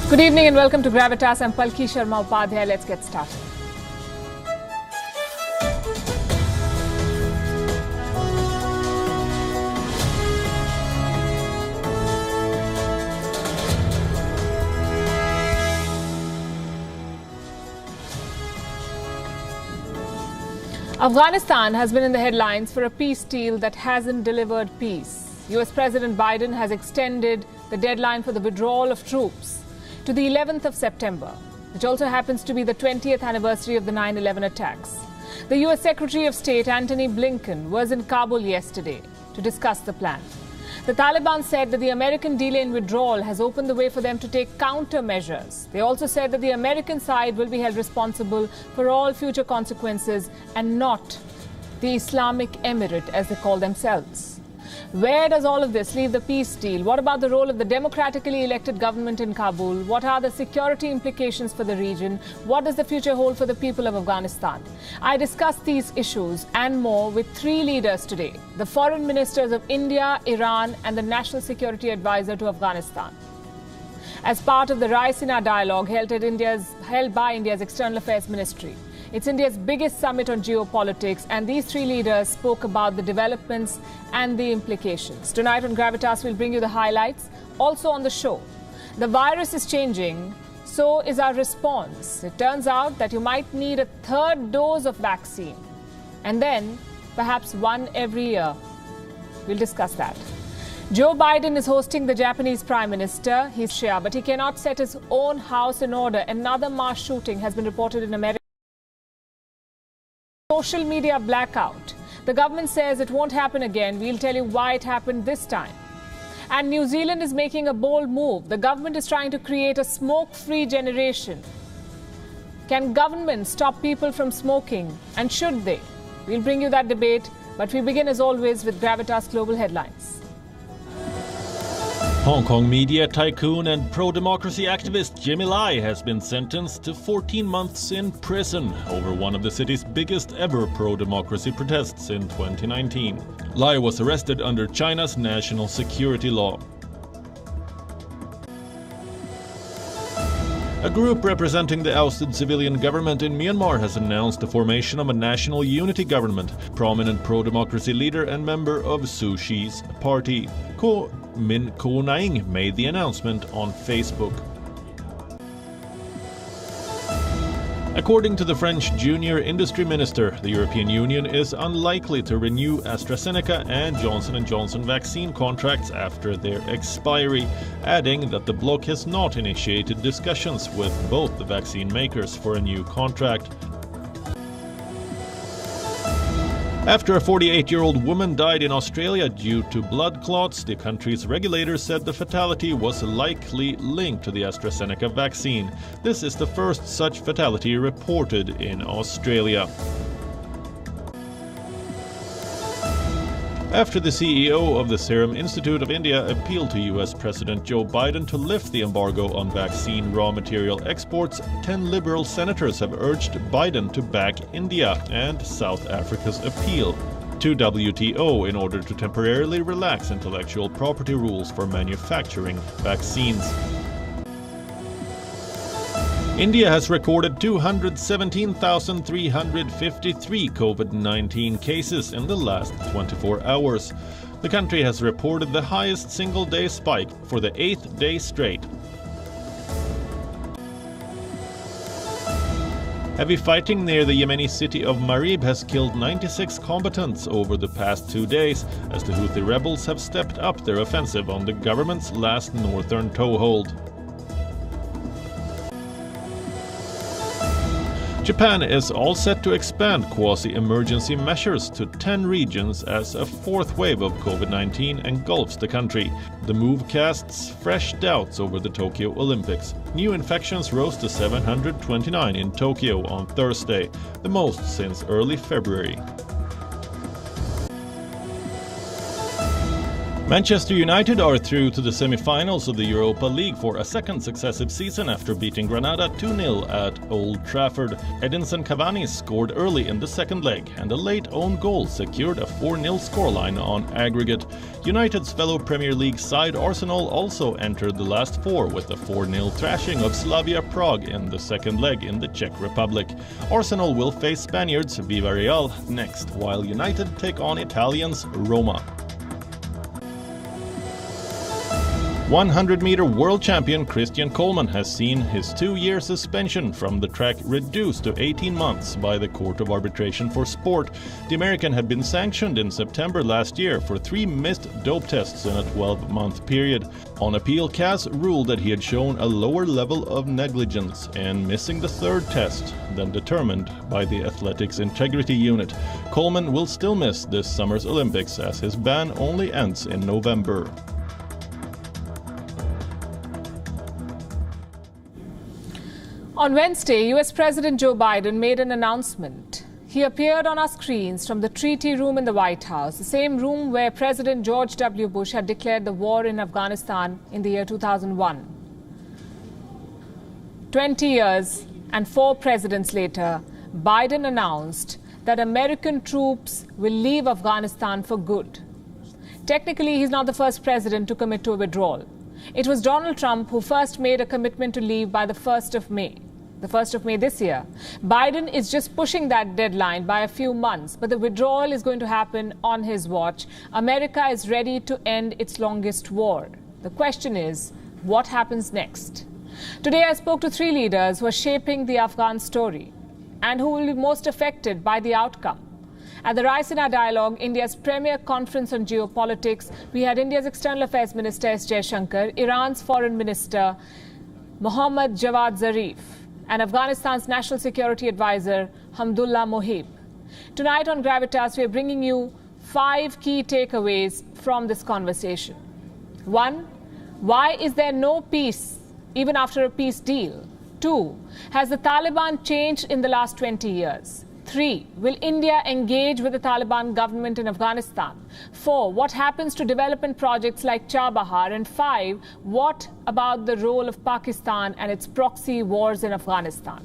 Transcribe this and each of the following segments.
Good evening and welcome to Gravitas. I'm Palki Sharma Upadhyay. Let's get started. Afghanistan has been in the headlines for a peace deal that hasn't delivered peace. US President Biden has extended the deadline for the withdrawal of troops to the 11th of September, which also happens to be the 20th anniversary of the 9/11 attacks. The US Secretary of State Antony Blinken was in Kabul yesterday to discuss the plan. The Taliban said that the American delay in withdrawal has opened the way for them to take countermeasures. They also said that the American side will be held responsible for all future consequences and not the Islamic Emirate, as they call themselves. Where does all of this leave the peace deal? What about the role of the democratically elected government in Kabul? What are the security implications for the region? What does the future hold for the people of Afghanistan? I discussed these issues and more with three leaders today: the foreign ministers of India, Iran, and the National Security Advisor to Afghanistan. As part of the Raisina dialogue held by India's External Affairs Ministry. It's India's biggest summit on geopolitics, and these three leaders spoke about the developments and the implications. Tonight on Gravitas, we'll bring you the highlights. Also on the show, the virus is changing, so is our response. It turns out that you might need a third dose of vaccine, and then perhaps one every year. We'll discuss that. Joe Biden is hosting the Japanese Prime Minister. He's Shia, but he cannot set his own house in order. Another mass shooting has been reported in America. Social media blackout. The government says it won't happen again. We'll tell you why it happened this time. And New Zealand is making a bold move. The government is trying to create a smoke-free generation. Can government stop people from smoking? And should they? We'll bring you that debate. But we begin as always with Gravitas Global Headlines. Hong Kong media tycoon and pro-democracy activist Jimmy Lai has been sentenced to 14 months in prison over one of the city's biggest ever pro-democracy protests in 2019. Lai was arrested under China's national security law. A group representing the ousted civilian government in Myanmar has announced the formation of a national unity government. Prominent pro-democracy leader and member of Suu Kyi's party, Ko Min Ko Naing, made the announcement on Facebook. According to the French junior industry minister, the European Union is unlikely to renew AstraZeneca and Johnson & Johnson vaccine contracts after their expiry, adding that the bloc has not initiated discussions with both the vaccine makers for a new contract. After a 48-year-old woman died in Australia due to blood clots, the country's regulators said the fatality was likely linked to the AstraZeneca vaccine. This is the first such fatality reported in Australia. After the CEO of the Serum Institute of India appealed to US President Joe Biden to lift the embargo on vaccine raw material exports, 10 Liberal senators have urged Biden to back India and South Africa's appeal to WTO in order to temporarily relax intellectual property rules for manufacturing vaccines. India has recorded 217,353 COVID-19 cases in the last 24 hours. The country has reported the highest single-day spike for the 8th day straight. Heavy fighting near the Yemeni city of Marib has killed 96 combatants over the past 2 days, as the Houthi rebels have stepped up their offensive on the government's last northern toehold. Japan is all set to expand quasi-emergency measures to 10 regions as a fourth wave of COVID-19 engulfs the country. The move casts fresh doubts over the Tokyo Olympics. New infections rose to 729 in Tokyo on Thursday, the most since early February. Manchester United are through to the semi-finals of the Europa League for a second successive season after beating Granada 2-0 at Old Trafford. Edinson Cavani scored early in the second leg, and a late own goal secured a 4-0 scoreline on aggregate. United's fellow Premier League side Arsenal also entered the last four with a 4-0 thrashing of Slavia Prague in the second leg in the Czech Republic. Arsenal will face Spaniards Villarreal next, while United take on Italians Roma. 100-meter world champion Christian Coleman has seen his 2-year suspension from the track reduced to 18 months by the Court of Arbitration for Sport. The American had been sanctioned in September last year for 3 missed dope tests in a 12-month period. On appeal, CAS ruled that he had shown a lower level of negligence in missing the 3rd test than determined by the Athletics Integrity Unit. Coleman will still miss this summer's Olympics as his ban only ends in November. On Wednesday, US President Joe Biden made an announcement. He appeared on our screens from the treaty room in the White House, the same room where President George W. Bush had declared the war in Afghanistan in the year 2001. 20 years and 4 presidents later, Biden announced that American troops will leave Afghanistan for good. Technically, he's not the first president to commit to a withdrawal. It was Donald Trump who first made a commitment to leave by the 1st of May. The 1st of May this year. Biden is just pushing that deadline by a few months, but the withdrawal is going to happen on his watch. America is ready to end its longest war. The question is, what happens next? Today I spoke to 3 leaders who are shaping the Afghan story and who will be most affected by the outcome. At the Raisina Dialogue, India's premier conference on geopolitics, we had India's External Affairs Minister S. Jaishankar, Iran's Foreign Minister Mohammad Javad Zarif, and Afghanistan's National Security Advisor Hamdullah Mohib. Tonight on Gravitas, we are bringing you 5 key takeaways from this conversation. 1. Why is there no peace even after a peace deal? 2. Has the Taliban changed in the last 20 years? 3. Will India engage with the Taliban government in Afghanistan? 4. What happens to development projects like Chabahar? And 5. What about the role of Pakistan and its proxy wars in Afghanistan?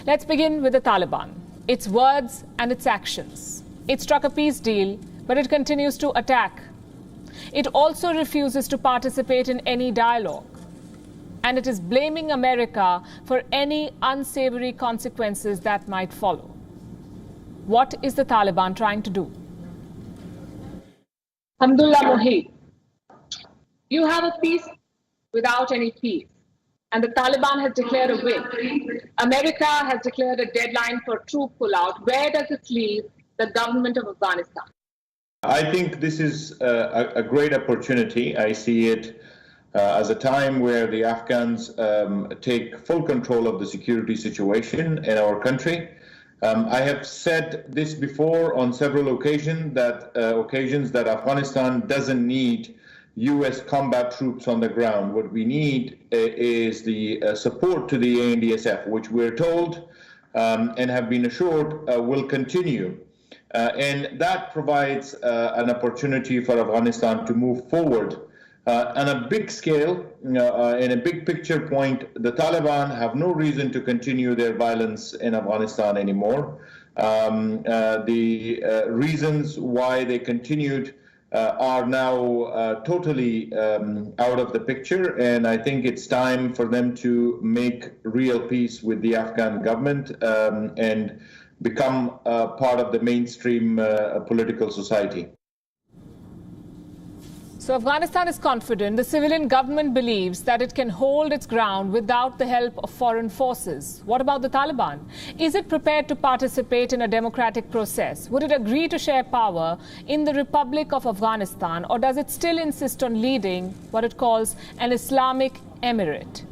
Let's begin with the Taliban, its words and its actions. It struck a peace deal, but it continues to attack. It also refuses to participate in any dialogue. And it is blaming America for any unsavory consequences that might follow. What is the Taliban trying to do? Hamdullah Mohib, you have a peace without any peace. And the Taliban has declared a win. America has declared a deadline for troop pullout. Where does this leave the government of Afghanistan? I think this is a great opportunity. I see it as a time where the Afghans take full control of the security situation in our country. I have said this before on several occasions that Afghanistan doesn't need U.S. combat troops on the ground. What we need is the support to the ANDSF, which we're told and have been assured will continue. And that provides an opportunity for Afghanistan to move forward. On a big scale, in a big picture point, the Taliban have no reason to continue their violence in Afghanistan anymore. The reasons why they continued are now totally out of the picture, and I think it's time for them to make real peace with the Afghan government and become part of the mainstream political society. So Afghanistan is confident. The civilian government believes that it can hold its ground without the help of foreign forces. What about the Taliban? Is it prepared to participate in a democratic process? Would it agree to share power in the Republic of Afghanistan, or does it still insist on leading what it calls an Islamic emirate?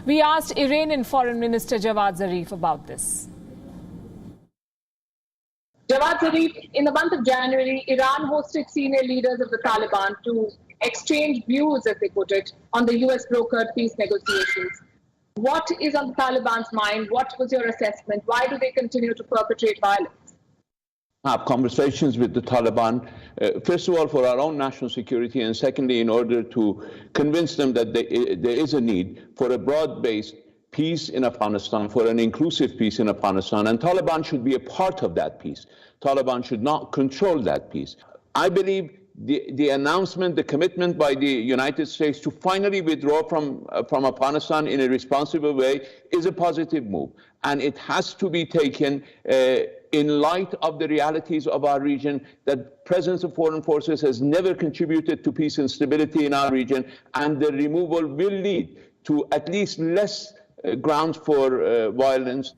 We asked Iranian Foreign Minister Javad Zarif about this. Javad Zarif, in the month of January, Iran hosted senior leaders of the Taliban to exchange views, as they put it, on the US brokered peace negotiations. What is on the Taliban's mind? What was your assessment? Why do they continue to perpetrate violence? have conversations with the Taliban, first of all, for our own national security, and secondly, in order to convince them that there is a need for a broad-based peace in Afghanistan, for an inclusive peace in Afghanistan, and Taliban should be a part of that peace. Taliban should not control that peace. I believe the announcement, the commitment by the United States to finally withdraw from Afghanistan in a responsible way is a positive move. And it has to be taken in light of the realities of our region, that presence of foreign forces has never contributed to peace and stability in our region, and the removal will lead to at least less grounds for violence.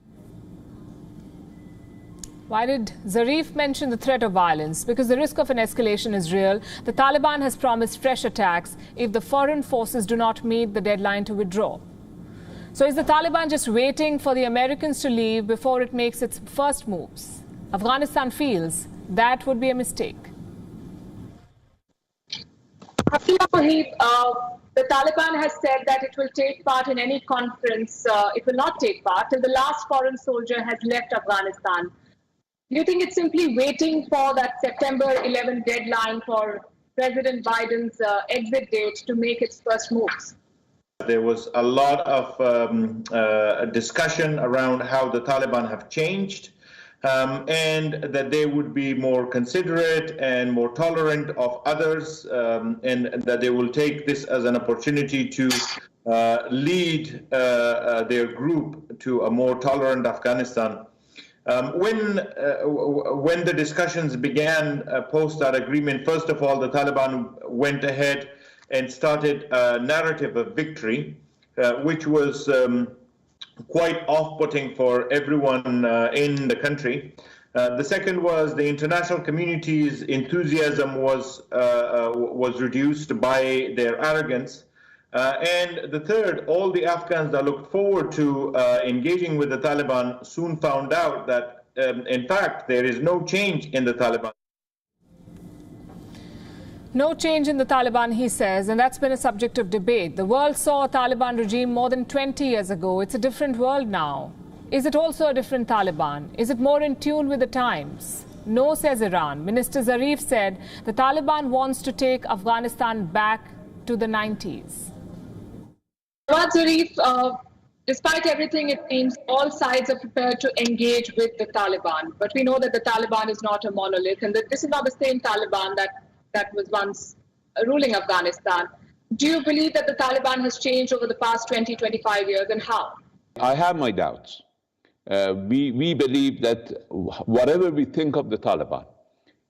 Why did Zarif mention the threat of violence? Because the risk of an escalation is real. The Taliban has promised fresh attacks if the foreign forces do not meet the deadline to withdraw. So is the Taliban just waiting for the Americans to leave before it makes its first moves? Afghanistan feels that would be a mistake. Hamdullah Mohib, the Taliban has said that it will take part in any conference. It will not take part till the last foreign soldier has left Afghanistan. Do you think it's simply waiting for that September 11 deadline for President Biden's exit date to make its first moves? There was a lot of discussion around how the Taliban have changed, and that they would be more considerate and more tolerant of others, and that they will take this as an opportunity to lead their group to a more tolerant Afghanistan. When the discussions began post that agreement, first of all, the Taliban went ahead and started a narrative of victory, which was quite off-putting for everyone in the country. The second was the international community's enthusiasm was reduced by their arrogance. And the third, all the Afghans that looked forward to engaging with the Taliban soon found out that, in fact, there is no change in the Taliban. No change in the Taliban, he says, and that's been a subject of debate. The world saw a Taliban regime more than 20 years ago. It's a different world now. Is it also a different Taliban? Is it more in tune with the times? No, says Iran. Minister Zarif said the Taliban wants to take Afghanistan back to the 90s. Javad Zarif, despite everything, it seems all sides are prepared to engage with the Taliban. But we know that the Taliban is not a monolith, and that this is not the same Taliban that was once ruling Afghanistan. Do you believe that the Taliban has changed over the past 20, 25 years, and how? I have my doubts. We believe that whatever we think of the Taliban,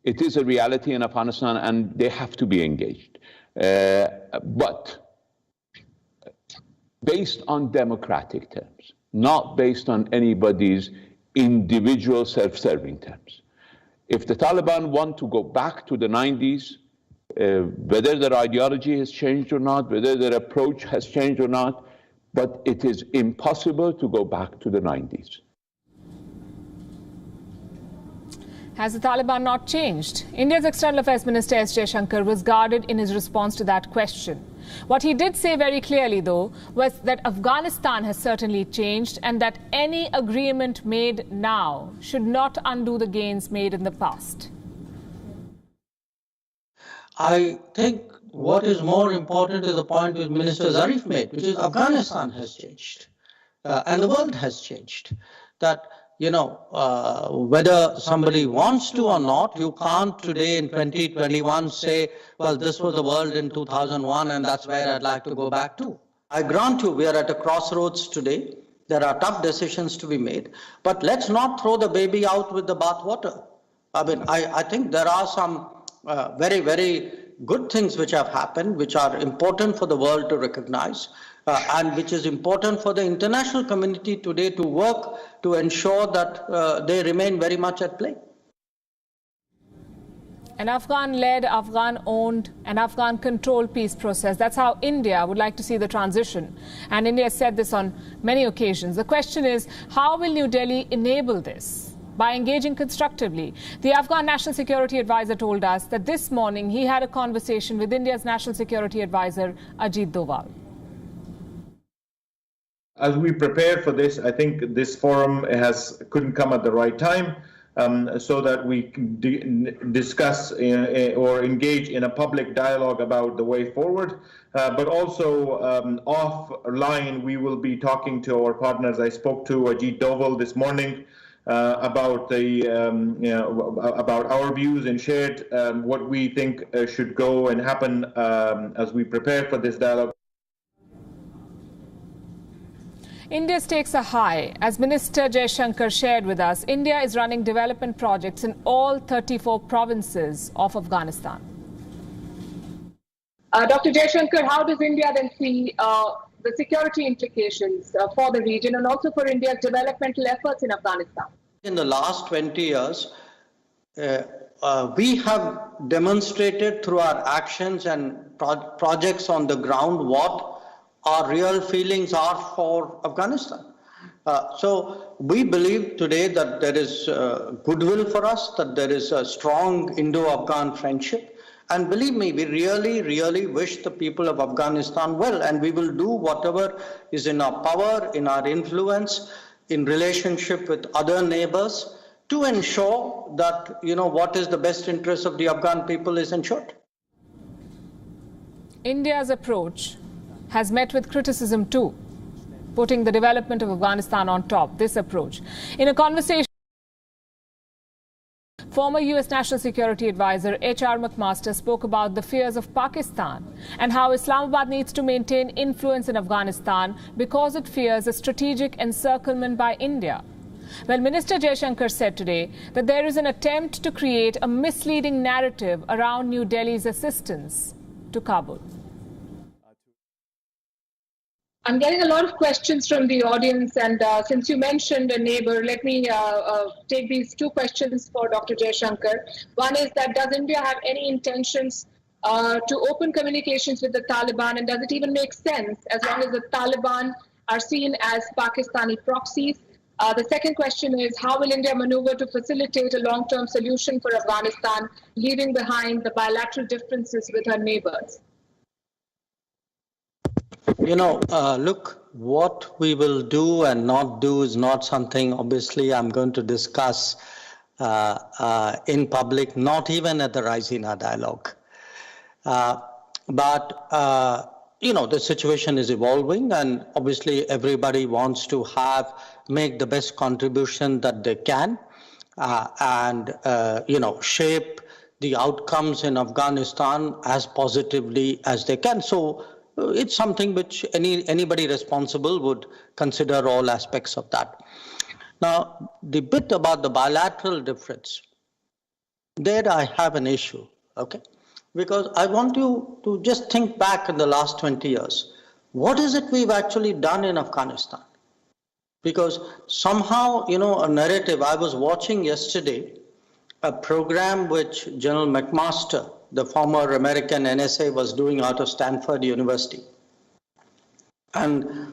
it is a reality in Afghanistan and they have to be engaged. But based on democratic terms, not based on anybody's individual self-serving terms. If the Taliban want to go back to the 90s, whether their ideology has changed or not, whether their approach has changed or not, but it is impossible to go back to the 90s. Has the Taliban not changed? India's External Affairs Minister S. Jaishankar was guarded in his response to that question. What he did say very clearly, though, was that Afghanistan has certainly changed and that any agreement made now should not undo the gains made in the past. I think what is more important is the point which Minister Zarif made, which is Afghanistan has changed and the world has changed. That, whether somebody wants to or not, you can't today in 2021 say, well, this was the world in 2001 and that's where I'd like to go back to. I grant you, we are at a crossroads today. There are tough decisions to be made, but let's not throw the baby out with the bathwater. I mean, I think there are some very, very good things which have happened, which are important for the world to recognize, and which is important for the international community today to work to ensure that they remain very much at play. An Afghan-led, Afghan-owned and Afghan-controlled peace process. That's how India would like to see the transition. And India has said this on many occasions. The question is, how will New Delhi enable this? By engaging constructively. The Afghan National Security Advisor told us that this morning he had a conversation with India's National Security Advisor, Ajit Doval. As we prepare for this, I think this forum couldn't come at the right time. so that we can discuss or engage in a public dialogue about the way forward. But also offline, we will be talking to our partners. I spoke to Ajit Doval this morning about the about our views and shared what we think should go and happen as we prepare for this dialogue. India stakes are high. As Minister Jaishankar shared with us, India is running development projects in all 34 provinces of Afghanistan. Dr. Jaishankar, how does India then see the security implications for the region and also for India's developmental efforts in Afghanistan? In the last 20 years, we have demonstrated through our actions and projects on the ground what our real feelings are for Afghanistan. So we believe today that there is goodwill for us, that there is a strong Indo-Afghan friendship. And believe me, we really, really wish the people of Afghanistan well, and we will do whatever is in our power, in our influence, in relationship with other neighbors to ensure that, what is the best interest of the Afghan people is ensured. India's approach has met with criticism too, putting the development of Afghanistan on top, this approach. In a conversation, former US National Security Advisor H.R. McMaster spoke about the fears of Pakistan and how Islamabad needs to maintain influence in Afghanistan because it fears a strategic encirclement by India. Well, Minister Jaishankar said today that there is an attempt to create a misleading narrative around New Delhi's assistance to Kabul. I'm getting a lot of questions from the audience, and since you mentioned a neighbor, let me take these two questions for Dr. Jaishankar. One is that does India have any intentions to open communications with the Taliban, and does it even make sense as long as the Taliban are seen as Pakistani proxies? The second question is, how will India maneuver to facilitate a long-term solution for Afghanistan, leaving behind the bilateral differences with her neighbors? Look, what we will do and not do is not something, obviously, I'm going to discuss in public, not even at the Raisina dialogue. But the situation is evolving, and obviously everybody wants to make the best contribution that they can and shape the outcomes in Afghanistan as positively as they can. So it's something which anybody responsible would consider all aspects of that. Now, the bit about the bilateral difference, there I have an issue, okay? Because I want you to just think back in the last 20 years. What is it we've actually done in Afghanistan? Because somehow, a narrative, I was watching yesterday a program which General McMaster, the former American NSA, was doing out of Stanford University. And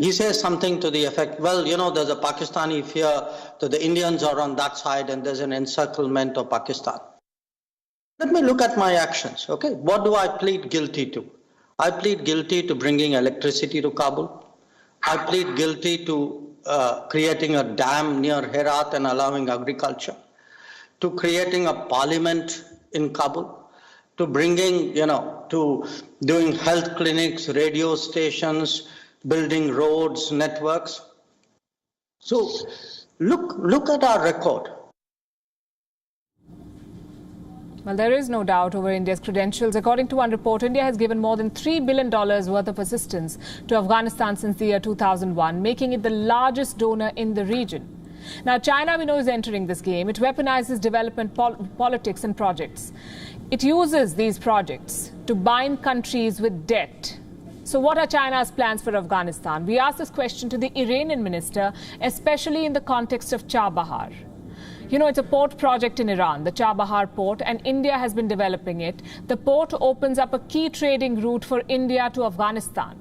he says something to the effect, well, there's a Pakistani fear that the Indians are on that side and there's an encirclement of Pakistan. Let me look at my actions, okay? What do I plead guilty to? I plead guilty to bringing electricity to Kabul. I plead guilty to creating a dam near Herat and allowing agriculture, to creating a parliament in Kabul, to bringing, to doing health clinics, radio stations, building roads, networks. So look at our record. Well, there is no doubt over India's credentials. According to one report, India has given more than $3 billion worth of assistance to Afghanistan since the year 2001, making it the largest donor in the region. Now, China, we know, is entering this game. It weaponizes development politics and projects. It uses these projects to bind countries with debt. So what are China's plans for Afghanistan? We asked this question to the Iranian minister, especially in the context of Chabahar. It's a port project in Iran, the Chabahar port, and India has been developing it. The port opens up a key trading route for India to Afghanistan.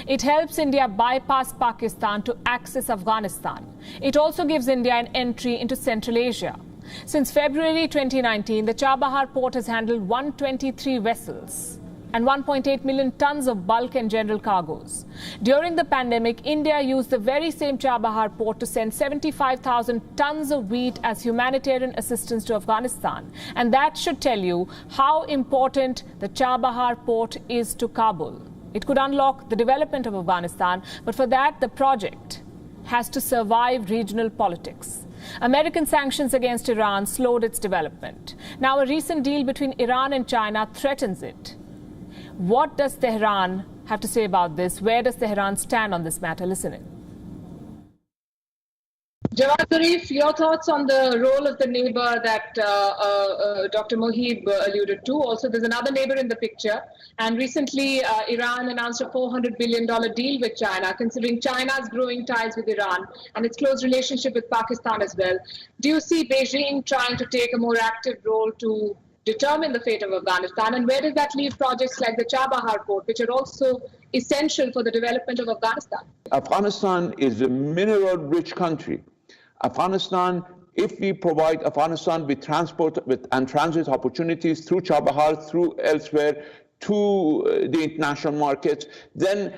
It helps India bypass Pakistan to access Afghanistan. It also gives India an entry into Central Asia. Since February 2019, the Chabahar port has handled 123 vessels. and 1.8 million tons of bulk and general cargoes. During the pandemic, India used the very same Chabahar port to send 75,000 tons of wheat as humanitarian assistance to Afghanistan. And that should tell you how important the Chabahar port is to Kabul. It could unlock the development of Afghanistan, but for that, the project has to survive regional politics. American sanctions against Iran slowed its development. Now, a recent deal between Iran and China threatens it. What does Tehran have to say about this? Where does Tehran stand on this matter? Listen in. Javad Zarif, your thoughts on the role of the neighbor that Dr. Mohib alluded to. Also, there's another neighbor in the picture. And recently, Iran announced a $400 billion deal with China, considering China's growing ties with Iran and its close relationship with Pakistan as well. Do you see Beijing trying to take a more active role to determine the fate of Afghanistan? And where does that leave projects like the Chabahar port, which are also essential for the development of Afghanistan? Afghanistan is a mineral-rich country. Afghanistan, if we provide Afghanistan with transport and transit opportunities through Chabahar, through elsewhere, to the international markets, then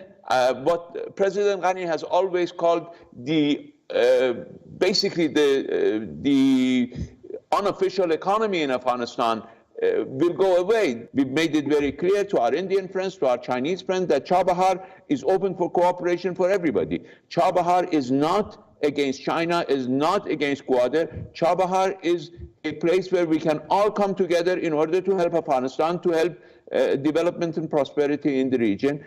what President Ghani has always called the basically the unofficial economy in Afghanistan will go away. We've made it very clear to our Indian friends, to our Chinese friends, that Chabahar is open for cooperation for everybody. Chabahar is not against China, is not against Gwadar. Chabahar is a place where we can all come together in order to help Afghanistan, to help development and prosperity in the region.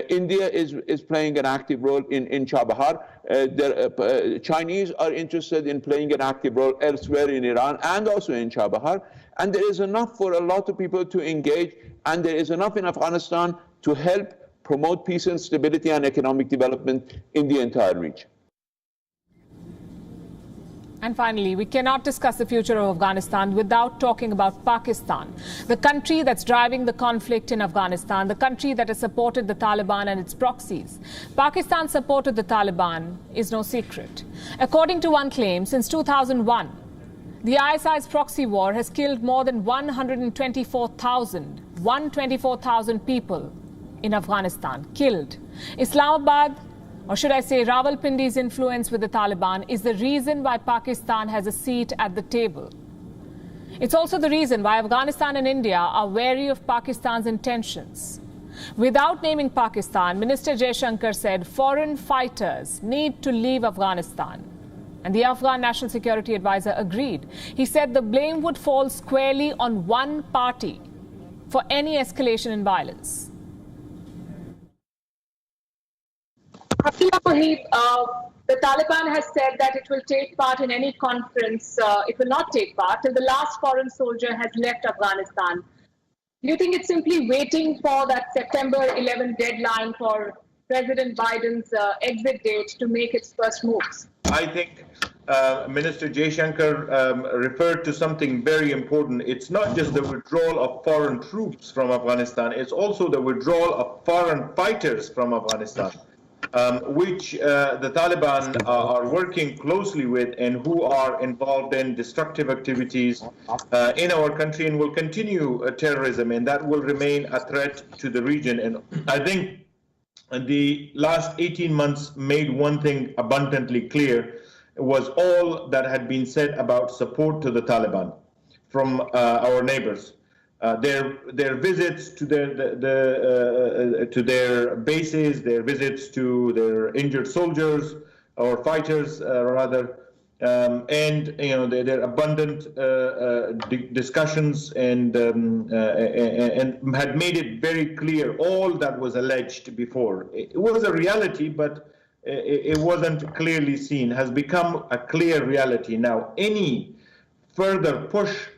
India is playing an active role in Chabahar. The Chinese are interested in playing an active role elsewhere in Iran and also in Chabahar. And there is enough for a lot of people to engage, and there is enough in Afghanistan to help promote peace and stability and economic development in the entire region. And finally, we cannot discuss the future of Afghanistan without talking about Pakistan, the country that's driving the conflict in Afghanistan, the country that has supported the Taliban and its proxies. Pakistan's support of the Taliban is no secret. According to one claim, since 2001, the ISI's proxy war has killed more than 124,000 people in Afghanistan, killed. Islamabad, or should I say Rawalpindi's influence with the Taliban, is the reason why Pakistan has a seat at the table. It's also the reason why Afghanistan and India are wary of Pakistan's intentions. Without naming Pakistan, Minister Jaishankar said foreign fighters need to leave Afghanistan. And the Afghan National Security Advisor agreed. He said the blame would fall squarely on one party for any escalation in violence. Hamdullah Mohib, the Taliban has said that it will take part in any conference. It will not take part till the last foreign soldier has left Afghanistan. Do you think it's simply waiting for that September 11 deadline for President Biden's exit date to make its first moves? I think Minister Jaishankar referred to something very important. It's not just the withdrawal of foreign troops from Afghanistan, it's also the withdrawal of foreign fighters from Afghanistan, which the Taliban are working closely with and who are involved in destructive activities in our country and will continue terrorism, and that will remain a threat to the region. And I think the last 18 months made one thing abundantly clear. It was all that had been said about support to the Taliban from our neighbors. Their visits to their bases, their visits to their injured soldiers or fighters, rather, and their abundant discussions and had made it very clear all that was alleged before. It was a reality, but it wasn't clearly seen. Has become a clear reality now. Any further push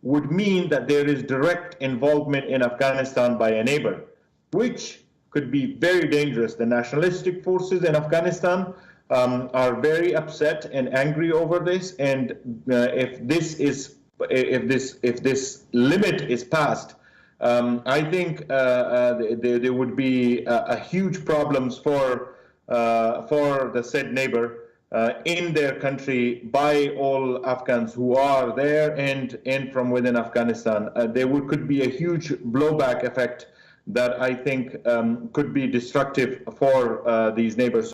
would mean that there is direct involvement in Afghanistan by a neighbor, which could be very dangerous. The nationalistic forces in Afghanistan are very upset and angry over this, and if this limit is passed, I think there would be a huge problems for the said neighbor in their country by all Afghans who are there and from within Afghanistan. There could be a huge blowback effect that I think could be destructive for these neighbors.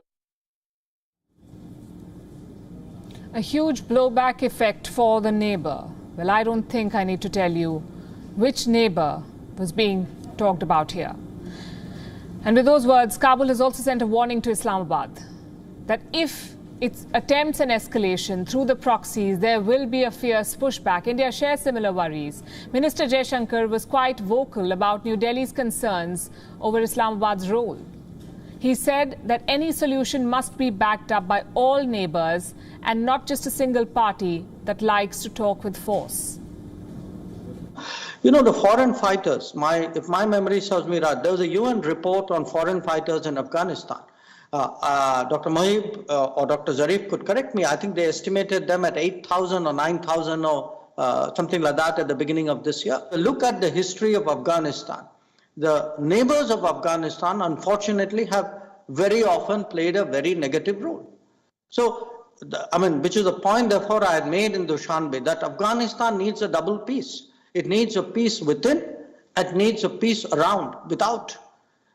A huge blowback effect for the neighbor. Well, I don't think I need to tell you which neighbor was being talked about here. And with those words, Kabul has also sent a warning to Islamabad that if it attempts an escalation through the proxies, there will be a fierce pushback. India shares similar worries. Minister Jaishankar was quite vocal about New Delhi's concerns over Islamabad's role. He said that any solution must be backed up by all neighbors and not just a single party that likes to talk with force. You know, the foreign fighters, if my memory serves me right, there was a UN report on foreign fighters in Afghanistan. Dr. Mohib or Dr. Zarif could correct me. I think they estimated them at 8,000 or 9,000 or something like that at the beginning of this year. Look at the history of Afghanistan. The neighbors of Afghanistan, unfortunately, have very often played a very negative role. So, which is a point, therefore, I had made in Dushanbe, that Afghanistan needs a double peace. It needs a peace within, it needs a peace around, without.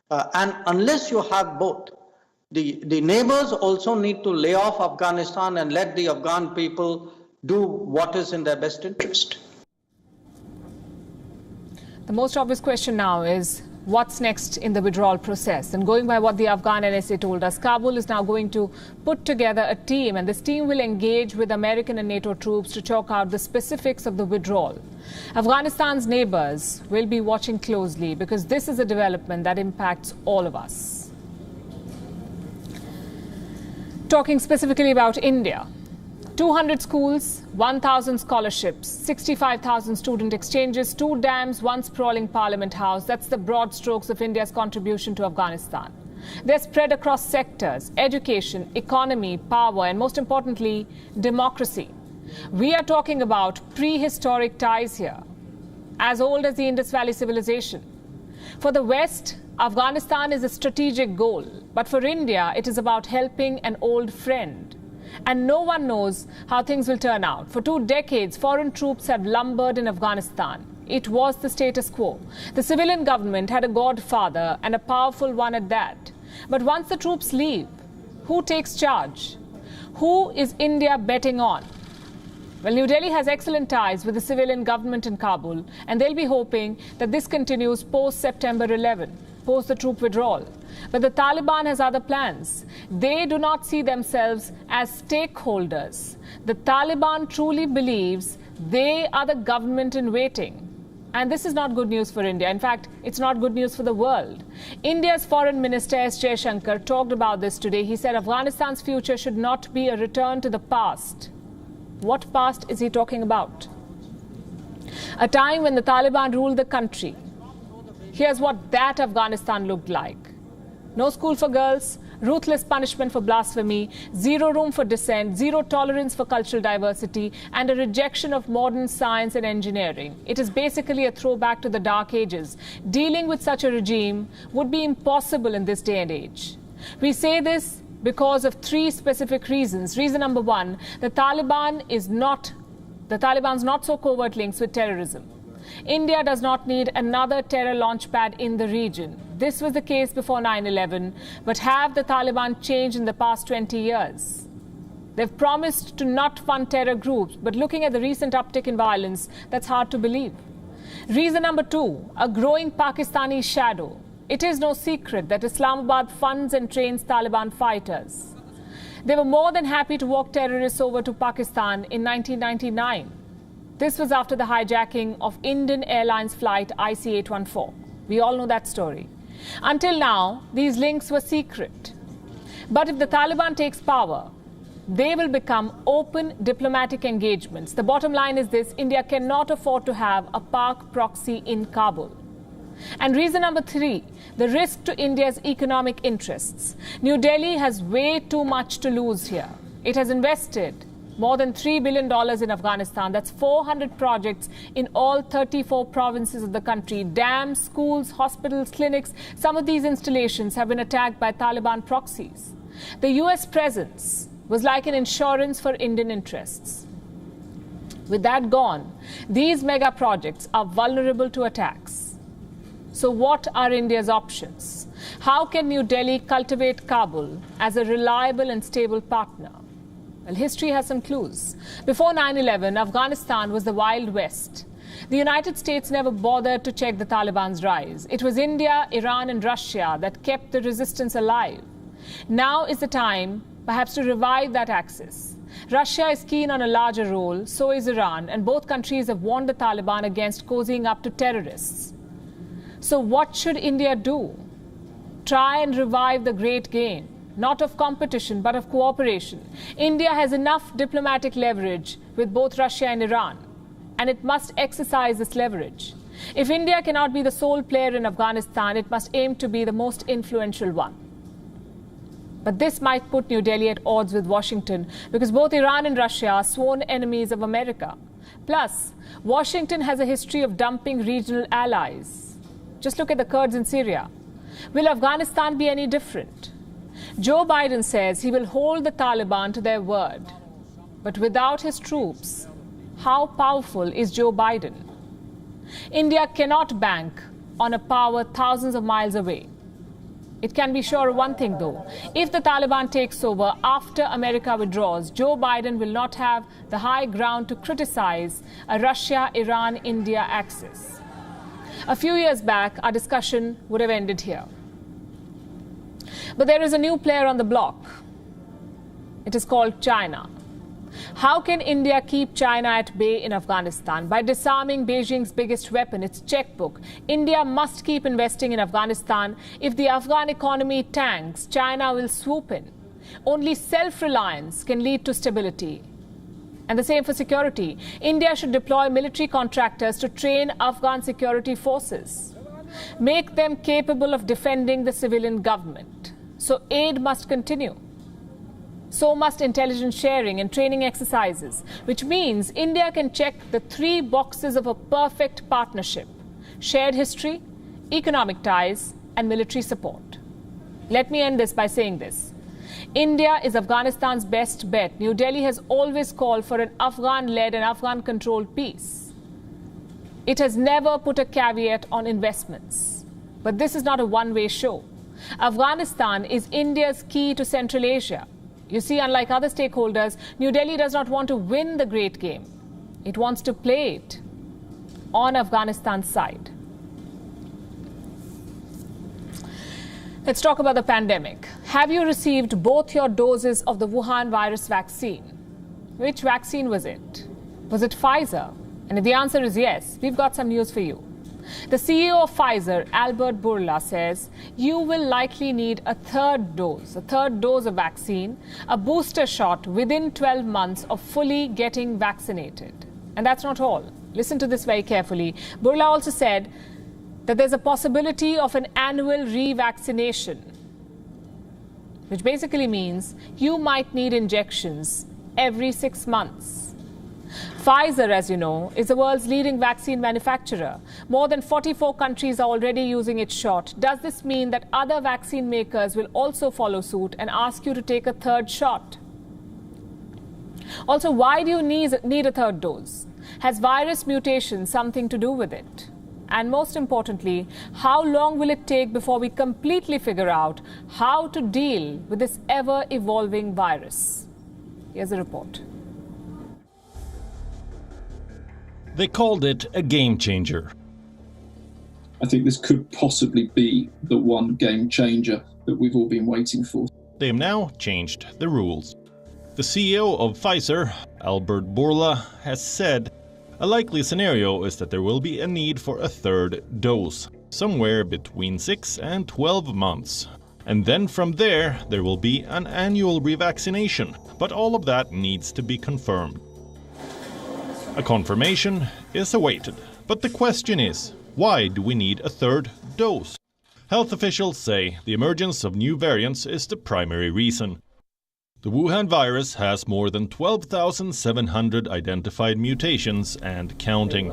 And unless you have both, the neighbors also need to lay off Afghanistan and let the Afghan people do what is in their best interest. The most obvious question now is, what's next in the withdrawal process? And going by what the Afghan NSA told us, Kabul is now going to put together a team, and this team will engage with American and NATO troops to chalk out the specifics of the withdrawal. Afghanistan's neighbors will be watching closely because this is a development that impacts all of us. Talking specifically about India. 200 schools, 1,000 scholarships, 65,000 student exchanges, 2 dams, 1 sprawling parliament house. That's the broad strokes of India's contribution to Afghanistan. They're spread across sectors: education, economy, power, and most importantly, democracy. We are talking about prehistoric ties here, as old as the Indus Valley civilization. For the West, Afghanistan is a strategic goal, but for India, it is about helping an old friend. And no one knows how things will turn out. For 2 decades, foreign troops have lumbered in Afghanistan. It was the status quo. The civilian government had a godfather, and a powerful one at that. But once the troops leave, who takes charge? Who is India betting on? Well, New Delhi has excellent ties with the civilian government in Kabul, and they'll be hoping that this continues post-September 11, post the troop withdrawal. But the Taliban has other plans. They do not see themselves as stakeholders. The Taliban truly believes they are the government in waiting. And this is not good news for India. In fact, it's not good news for the world. India's Foreign Minister S. Jaishankar talked about this today. He said Afghanistan's future should not be a return to the past. What past is he talking about? A time when the Taliban ruled the country. Here's what that Afghanistan looked like. No school for girls, ruthless punishment for blasphemy, zero room for dissent, zero tolerance for cultural diversity, and a rejection of modern science and engineering. It is basically a throwback to the Dark Ages. Dealing with such a regime would be impossible in this day and age. We say this because of 3 specific reasons. Reason number 1, the Taliban's not so covert links with terrorism. India does not need another terror launchpad in the region. This was the case before 9/11, but have the Taliban changed in the past 20 years? They've promised to not fund terror groups, but looking at the recent uptick in violence, that's hard to believe. Reason number 2, a growing Pakistani shadow. It is no secret that Islamabad funds and trains Taliban fighters. They were more than happy to walk terrorists over to Pakistan in 1999. This was after the hijacking of Indian Airlines flight IC-814. We all know that story. Until now, these links were secret. But if the Taliban takes power, they will become open diplomatic engagements. The bottom line is this: India cannot afford to have a Pak proxy in Kabul. And reason number 3, the risk to India's economic interests. New Delhi has way too much to lose here. It has invested more than $3 billion in Afghanistan. That's 400 projects in all 34 provinces of the country. Dams, schools, hospitals, clinics. Some of these installations have been attacked by Taliban proxies. The US presence was like an insurance for Indian interests. With that gone, these mega projects are vulnerable to attacks. So what are India's options? How can New Delhi cultivate Kabul as a reliable and stable partner? Well, history has some clues. Before 9/11, Afghanistan was the Wild West. The United States never bothered to check the Taliban's rise. It was India, Iran and Russia that kept the resistance alive. Now is the time, perhaps, to revive that axis. Russia is keen on a larger role, so is Iran, and both countries have warned the Taliban against cozying up to terrorists. So what should India do? Try and revive the great game, not of competition but of cooperation. India has enough diplomatic leverage with both Russia and Iran, and it must exercise this leverage. If India cannot be the sole player in Afghanistan, it must aim to be the most influential one. But this might put New Delhi at odds with Washington, because both Iran and Russia are sworn enemies of America. Plus, Washington has a history of dumping regional allies. Just look at the Kurds in Syria. Will Afghanistan be any different? Joe Biden says he will hold the Taliban to their word. But without his troops, how powerful is Joe Biden? India cannot bank on a power thousands of miles away. It can be sure of one thing, though. If the Taliban takes over after America withdraws, Joe Biden will not have the high ground to criticize a Russia-Iran-India axis. A few years back, our discussion would have ended here. But there is a new player on the block. It is called China. How can India keep China at bay in Afghanistan? By disarming Beijing's biggest weapon, its checkbook. India must keep investing in Afghanistan. If the Afghan economy tanks, China will swoop in. Only self-reliance can lead to stability. And the same for security. India should deploy military contractors to train Afghan security forces. Make them capable of defending the civilian government. So aid must continue. So must intelligence sharing and training exercises, which means India can check the 3 boxes of a perfect partnership: shared history, economic ties, and military support. Let me end this by saying this. India is Afghanistan's best bet. New Delhi has always called for an Afghan-led and Afghan-controlled peace. It has never put a caveat on investments. But this is not a one-way show. Afghanistan is India's key to Central Asia. You see, unlike other stakeholders, New Delhi does not want to win the great game. It wants to play it on Afghanistan's side. Let's talk about the pandemic. Have you received both your doses of the Wuhan virus vaccine? Which vaccine was it? Was it Pfizer? And if the answer is yes, we've got some news for you. The CEO of Pfizer, Albert Bourla, says you will likely need a third dose of vaccine, a booster shot within 12 months of fully getting vaccinated. And that's not all. Listen to this very carefully. Bourla also said that there's a possibility of an annual revaccination, which basically means you might need injections every 6 months. Pfizer, as you know, is the world's leading vaccine manufacturer. More than 44 countries are already using its shot. Does this mean that other vaccine makers will also follow suit and ask you to take a third shot? Also, why do you need a third dose? Has virus mutation something to do with it? And most importantly, how long will it take before we completely figure out how to deal with this ever-evolving virus? Here's a report. They called it a game changer. I think this could possibly be the one game changer that we've all been waiting for. They've now changed the rules. The CEO of Pfizer, Albert Bourla, has said a likely scenario is that there will be a need for a third dose, somewhere between 6 and 12 months. And then from there will be an annual revaccination, but all of that needs to be confirmed. A confirmation is awaited, but the question is, why do we need a third dose? Health officials say the emergence of new variants is the primary reason. The Wuhan virus has more than 12,700 identified mutations and counting.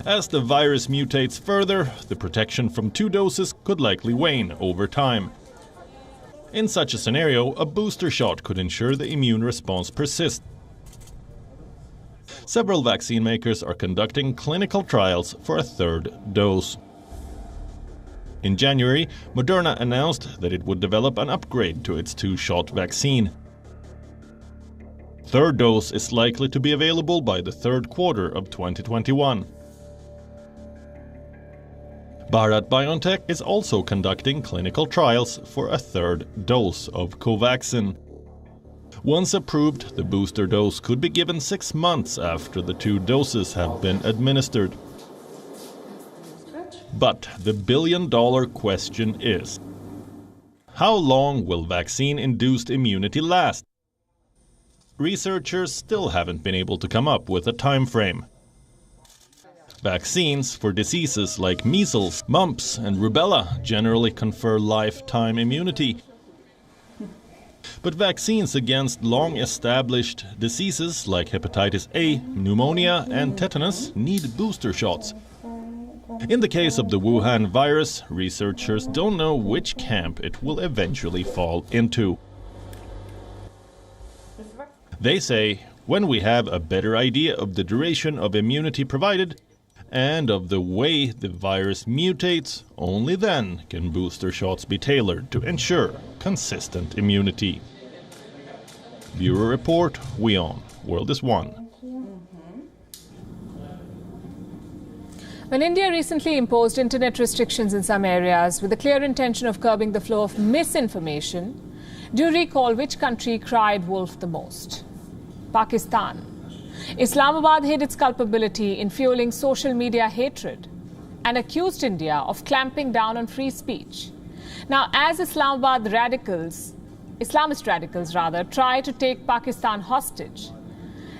As the virus mutates further, the protection from 2 doses could likely wane over time. In such a scenario, a booster shot could ensure the immune response persists. Several vaccine makers are conducting clinical trials for a third dose. In January, Moderna announced that it would develop an upgrade to its two-shot vaccine. Third dose is likely to be available by the third quarter of 2021. Bharat-BioNTech is also conducting clinical trials for a third dose of Covaxin. Once approved, the booster dose could be given 6 months after the 2 doses have been administered. But the billion-dollar question is, how long will vaccine-induced immunity last? Researchers still haven't been able to come up with a time frame. Vaccines for diseases like measles, mumps and rubella generally confer lifetime immunity. But vaccines against long-established diseases like hepatitis A, pneumonia and tetanus need booster shots. In the case of the Wuhan virus, researchers don't know which camp it will eventually fall into. They say, when we have a better idea of the duration of immunity provided and of the way the virus mutates, only then can booster shots be tailored to ensure consistent immunity. Bureau Report, WION, World is One. When India recently imposed internet restrictions in some areas with the clear intention of curbing the flow of misinformation, do you recall which country cried wolf the most? Pakistan. Islamabad hid its culpability in fueling social media hatred and accused India of clamping down on free speech. Now, as Islamist radicals try to take Pakistan hostage,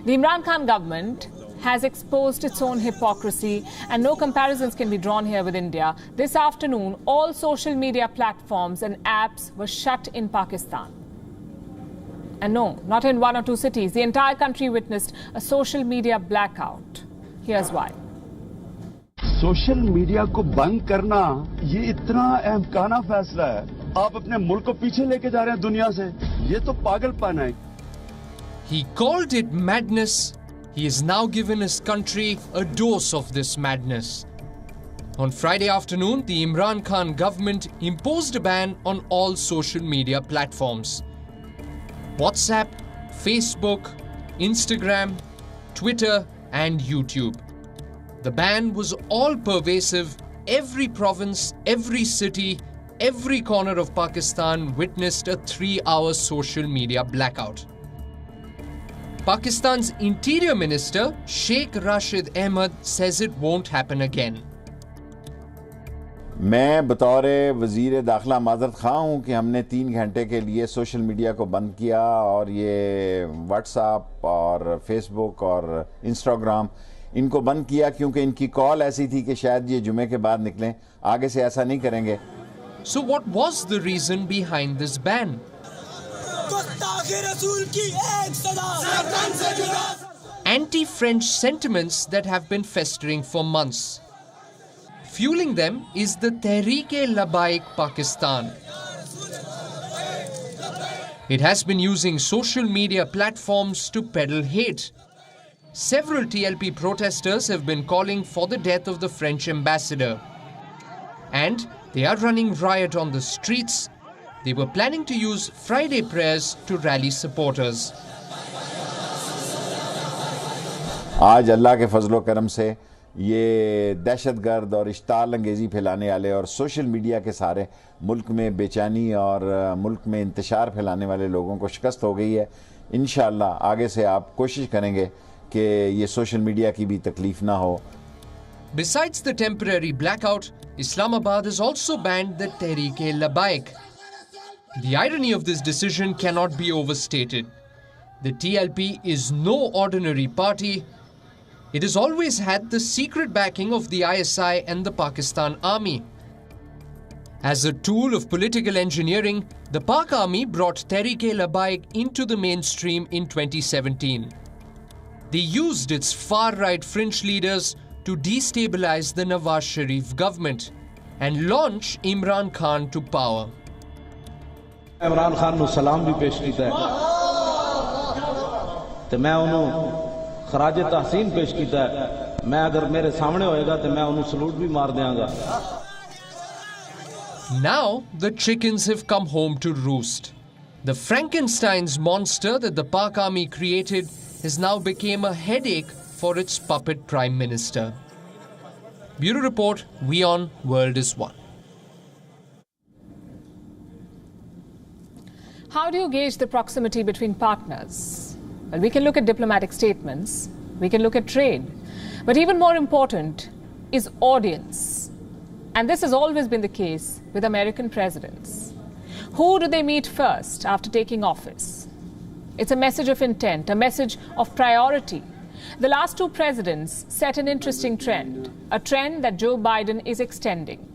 the Imran Khan government has exposed its own hypocrisy, and no comparisons can be drawn here with India. This afternoon, all social media platforms and apps were shut in Pakistan. And no, not in 1 or 2 cities. The entire country witnessed a social media blackout. Here's why. Social media को बंद करना ये इतना अहमकाना फैसला है. आप अपने मुल्क को पीछे लेके जा रहे हैं दुनिया से. ये तो पागलपन है. He called it madness. He has now given his country a dose of this madness. On Friday afternoon, the Imran Khan government imposed a ban on all social media platforms. WhatsApp, Facebook, Instagram, Twitter and YouTube. The ban was all pervasive. Every province, every city, every corner of Pakistan witnessed a 3-hour social media blackout. Pakistan's Interior Minister Sheikh Rashid Ahmad says it won't happen again. मैं बतौर वज़ीर दाखिला माज़रत ख़्वाह हूँ कि हमने 3 घंटे के लिए सोशल मीडिया को बंद किया और ये व्हाट्सएप और फेसबुक और इंस्टाग्राम इनको बंद किया क्योंकि इनकी कॉल ऐसी थी कि शायद ये जुमे के बाद निकलें. आगे से ऐसा नहीं करेंगे. So what was the reason behind this ban? Anti-French sentiments that have been festering for months. Fueling them is the Tehreek-e-Labaik Pakistan. It has been using social media platforms to peddle hate. Several TLP protesters have been calling for the death of the French ambassador. And they are running riot on the streets. They were planning to use Friday prayers to rally supporters. आज अल्लाह के फजलो करम से ये दहशतगर्द और इश्ताल अंगेज़ी फैलाने वाले और social media के सारे मुल्क में बेचैनी और मुल्क में इंतशार फैलाने वाले लोगों को शिकस्त हो गई है. इंशाअल्लाह आगे से आप कोशिश करेंगे कि ये सोशल मीडिया की भी तकलीफ ना हो. Besides the temporary blackout, Islamabad has also banned the Tehreek-e-Labaik. The irony of this decision cannot be overstated. The TLP is no ordinary party. It has always had the secret backing of the ISI and the Pakistan Army. As a tool of political engineering, the Pak Army brought Tehreek-e-Labaik into the mainstream in 2017. They used its far-right fringe leaders to destabilize the Nawaz Sharif government and launch Imran Khan to power. Imran Khan ਨੂੰ ਸਲਾਮ ਵੀ ਪੇਸ਼ ਕੀਤਾ ਹੈ ਤੇ ਮੈਂ ਉਹਨੂੰ खराज तहसीन पेश किया है। मैं अगर मेरे सामने होएगा तो मैं उन्हें सलूट भी मार देंगा। Now the chickens have come home to roost. The Frankenstein's monster that the Pak army created has now become a headache for its puppet Prime Minister. Bureau Report, WION World is One. How do you gauge the proximity between partners? Well, we can look at diplomatic statements, we can look at trade, but even more important is audience. And this has always been the case with American presidents. Who do they meet first after taking office? It's a message of intent, a message of priority. The last two presidents set an interesting trend, a trend that Joe Biden is extending.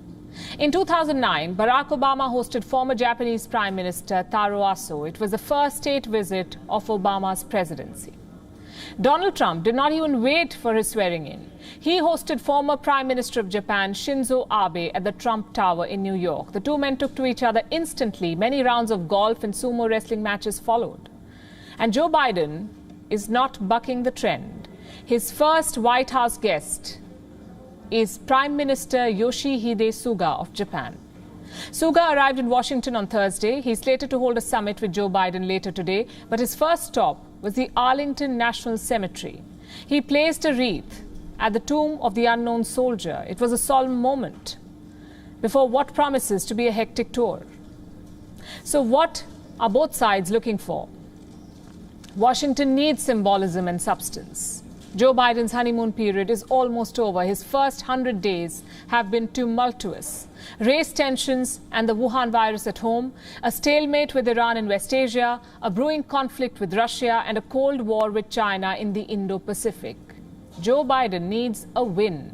In 2009, Barack Obama hosted former Japanese Prime Minister Taro Aso. It was the first state visit of Obama's presidency. Donald Trump did not even wait for his swearing-in. He hosted former Prime Minister of Japan Shinzo Abe at the Trump Tower in New York. The two men took to each other instantly. Many rounds of golf and sumo wrestling matches followed. And Joe Biden is not bucking the trend. His first White House guest is Prime Minister Yoshihide Suga of Japan. Suga arrived in Washington on Thursday. He's slated to hold a summit with Joe Biden later today, but his first stop was the Arlington National Cemetery. He placed a wreath at the tomb of the unknown soldier. It was a solemn moment before what promises to be a hectic tour. So what are both sides looking for? Washington needs symbolism and substance. Joe Biden's honeymoon period is almost over. His first 100 days have been tumultuous. Race tensions and the Wuhan virus at home, a stalemate with Iran in West Asia, a brewing conflict with Russia, and a Cold War with China in the Indo-Pacific. Joe Biden needs a win.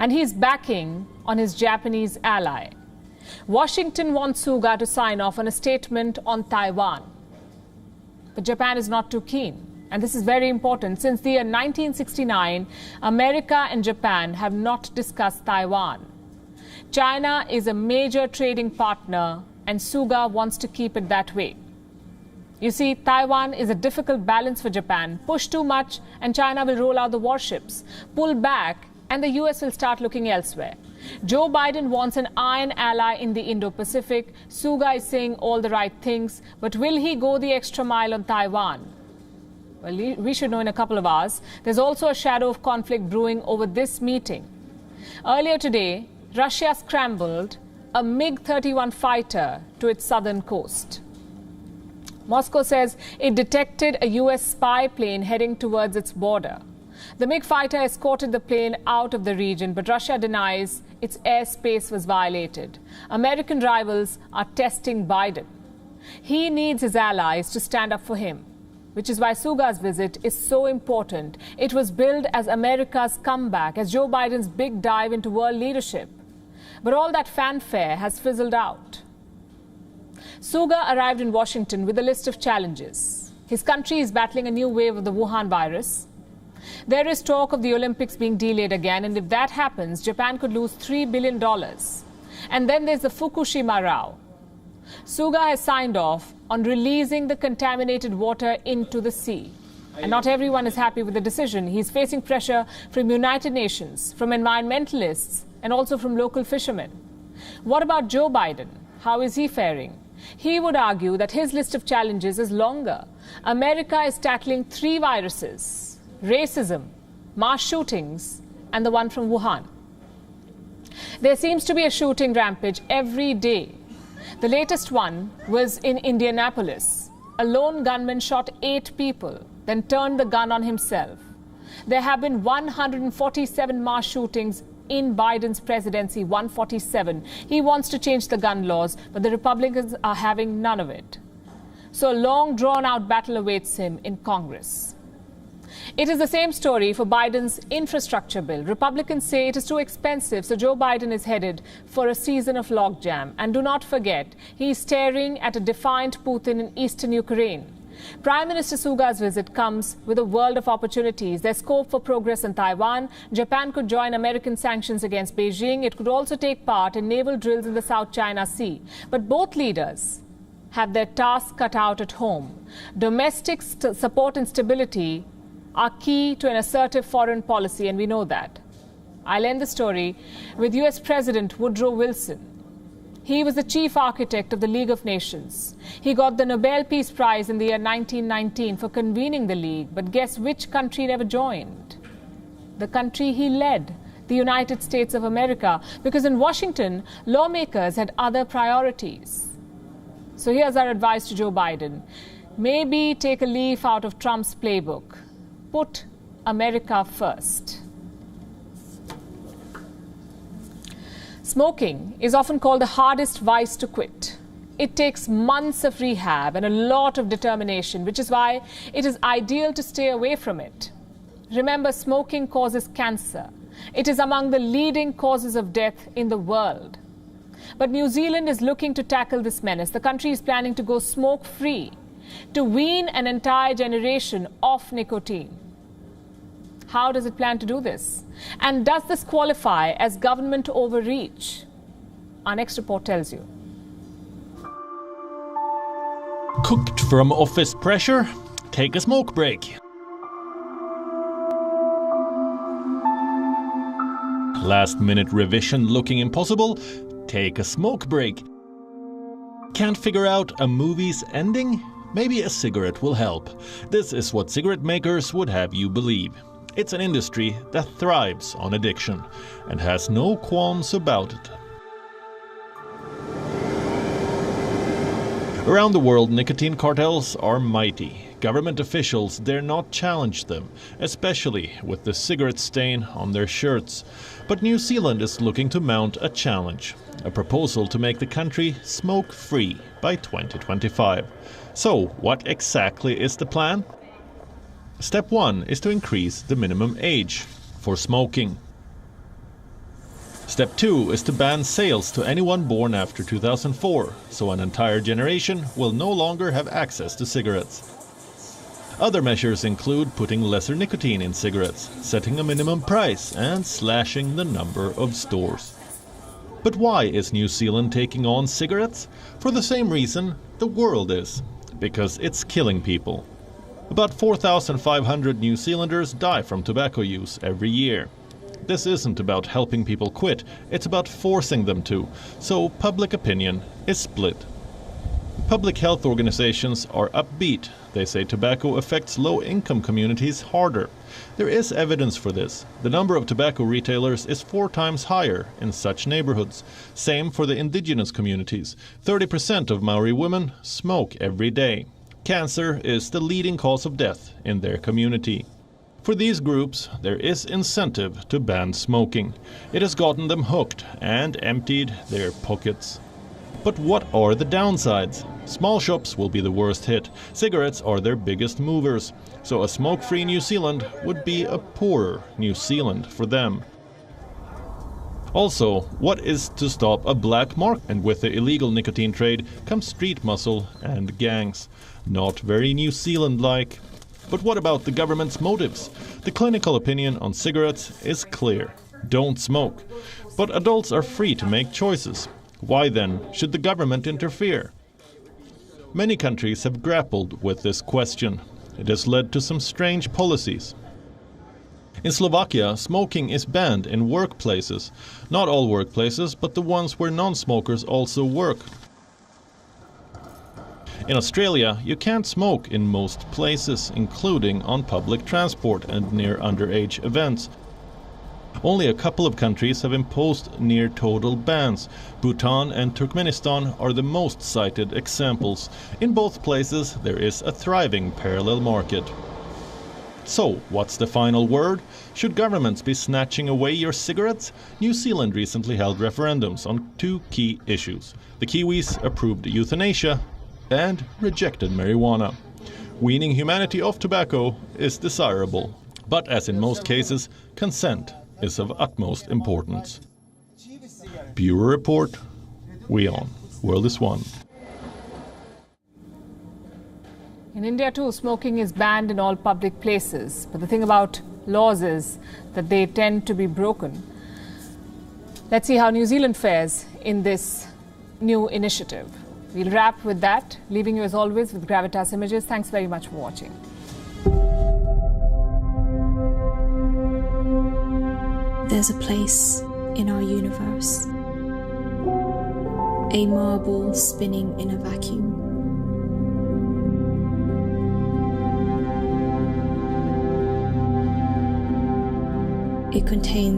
And he's backing on his Japanese ally. Washington wants Suga to sign off on a statement on Taiwan. But Japan is not too keen. And this is very important. Since the year 1969, America and Japan have not discussed Taiwan. China is a major trading partner, and Suga wants to keep it that way. You see, Taiwan is a difficult balance for Japan. Push too much, and China will roll out the warships. Pull back, and the US will start looking elsewhere. Joe Biden wants an iron ally in the Indo-Pacific. Suga is saying all the right things, but will he go the extra mile on Taiwan? Well, we should know in a couple of hours. There's also a shadow of conflict brewing over this meeting. Earlier today, Russia scrambled a MiG-31 fighter to its southern coast. Moscow says it detected a US spy plane heading towards its border. The MiG fighter escorted the plane out of the region, but Russia denies its airspace was violated. American rivals are testing Biden. He needs his allies to stand up for him, which is why Suga's visit is so important. It was billed as America's comeback, as Joe Biden's big dive into world leadership. But all that fanfare has fizzled out. Suga arrived in Washington with a list of challenges. His country is battling a new wave of the Wuhan virus. There is talk of the Olympics being delayed again, and if that happens, Japan could lose $3 billion. And then there's the Fukushima row. Suga has signed off on releasing the contaminated water into the sea. And not everyone is happy with the decision. He's facing pressure from United Nations, from environmentalists, and also from local fishermen. What about Joe Biden? How is he faring? He would argue that his list of challenges is longer. America is tackling 3 viruses: racism, mass shootings, and the one from Wuhan. There seems to be a shooting rampage every day. The latest one was in Indianapolis. A lone gunman shot 8 people, then turned the gun on himself. There have been 147 mass shootings in Biden's presidency, 147. He wants to change the gun laws, but the Republicans are having none of it. So a long, drawn-out battle awaits him in Congress. It is the same story for Biden's infrastructure bill. Republicans say it is too expensive, so Joe Biden is headed for a season of logjam. And do not forget, he is staring at a defiant Putin in eastern Ukraine. Prime Minister Suga's visit comes with a world of opportunities. There's scope for progress in Taiwan. Japan could join American sanctions against Beijing. It could also take part in naval drills in the South China Sea. But both leaders have their tasks cut out at home. Domestic support and stability are key to an assertive foreign policy, and we know that. I'll end the story with US President Woodrow Wilson. He was the chief architect of the League of Nations. He got the Nobel Peace Prize in the year 1919 for convening the League, but guess which country never joined? The country he led, the United States of America, because in Washington, lawmakers had other priorities. So here's our advice to Joe Biden. Maybe take a leaf out of Trump's playbook. Put America first. Smoking is often called the hardest vice to quit. It takes months of rehab and a lot of determination, which is why it is ideal to stay away from it. Remember, smoking causes cancer. It is among the leading causes of death in the world. But New Zealand is looking to tackle this menace. The country is planning to go smoke-free, to wean an entire generation off nicotine. How does it plan to do this? And does this qualify as government overreach? Our next report tells you. Cooked from office pressure? Take a smoke break. Last-minute revision looking impossible? Take a smoke break. Can't figure out a movie's ending? Maybe a cigarette will help. This is what cigarette makers would have you believe. It's an industry that thrives on addiction and has no qualms about it. Around the world, nicotine cartels are mighty. Government officials dare not challenge them, especially with the cigarette stain on their shirts. But New Zealand is looking to mount a challenge, a proposal to make the country smoke-free by 2025. So, what exactly is the plan? Step 1 is to increase the minimum age for smoking. Step 2 is to ban sales to anyone born after 2004, so an entire generation will no longer have access to cigarettes. Other measures include putting lesser nicotine in cigarettes, setting a minimum price, and slashing the number of stores. But why is New Zealand taking on cigarettes? For the same reason the world is. Because it's killing people. About 4,500 New Zealanders die from tobacco use every year. This isn't about helping people quit, it's about forcing them to, so public opinion is split. Public health organizations are upbeat. They say tobacco affects low-income communities harder. There is evidence for this. The number of tobacco retailers is 4 times higher in such neighborhoods. Same for the indigenous communities. 30% of Maori women smoke every day. Cancer is the leading cause of death in their community. For these groups, there is incentive to ban smoking. It has gotten them hooked and emptied their pockets. But what are the downsides? Small shops will be the worst hit. Cigarettes are their biggest movers. So a smoke-free New Zealand would be a poorer New Zealand for them. Also, what is to stop a black market? And with the illegal nicotine trade comes street muscle and gangs. Not very New Zealand-like. But what about the government's motives? The clinical opinion on cigarettes is clear. Don't smoke. But adults are free to make choices. Why then should the government interfere? Many countries have grappled with this question. It has led to some strange policies. In Slovakia, smoking is banned in workplaces. Not all workplaces, but the ones where non-smokers also work. In Australia, you can't smoke in most places, including on public transport and near underage events. Only a couple of countries have imposed near-total bans. Bhutan and Turkmenistan are the most cited examples. In both places, there is a thriving parallel market. So, what's the final word? Should governments be snatching away your cigarettes? New Zealand recently held referendums on 2 key issues. The Kiwis approved euthanasia and rejected marijuana. Weaning humanity off tobacco is desirable, but as in most cases, consent is of utmost importance. Bureau Report, WION, World is One. In India too, smoking is banned in all public places. But the thing about laws is that they tend to be broken. Let's see how New Zealand fares in this new initiative. We'll wrap with that, leaving you as always with Gravitas Images. Thanks very much for watching. There's a place in our universe, a marble spinning in a vacuum. It contains